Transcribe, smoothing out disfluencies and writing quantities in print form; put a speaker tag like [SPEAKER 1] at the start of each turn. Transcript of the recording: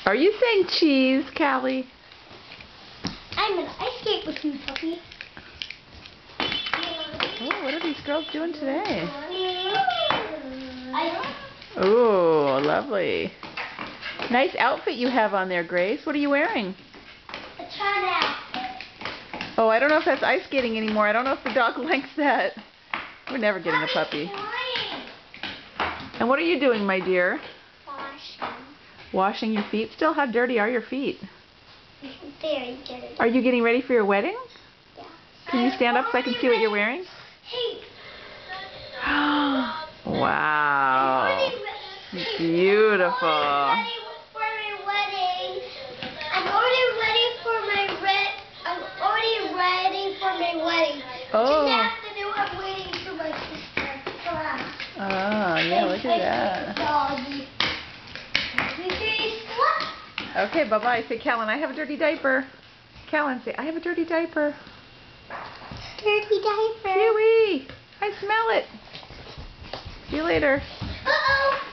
[SPEAKER 1] Are you saying cheese, Callie?
[SPEAKER 2] I'm an ice skate with you, puppy.
[SPEAKER 1] Oh, what are these girls doing today?
[SPEAKER 2] I
[SPEAKER 1] Oh, lovely. Nice outfit you have on there, Grace. What are you wearing?
[SPEAKER 2] a turnout.
[SPEAKER 1] Oh, I don't know if that's ice skating anymore. I don't know if the dog likes that. We're never getting a puppy. And what are you doing, my dear? Washing your feet still? How dirty are your feet?
[SPEAKER 2] Very dirty.
[SPEAKER 1] Are you getting ready for your wedding?
[SPEAKER 2] Yeah.
[SPEAKER 1] Can you stand up so I can see what you're wearing?
[SPEAKER 2] Hey.
[SPEAKER 1] Wow. Beautiful.
[SPEAKER 2] I'm already ready for my wedding.
[SPEAKER 1] Oh.
[SPEAKER 2] This afternoon I'm waiting for my sister.
[SPEAKER 1] Oh, yeah, look at that.
[SPEAKER 2] Doggy.
[SPEAKER 1] Okay, bye-bye. Say, Callan, I have a dirty diaper. Callan, say, I have a dirty diaper.
[SPEAKER 2] Dirty diaper.
[SPEAKER 1] Huey, I smell it. See you later.
[SPEAKER 2] Uh-oh.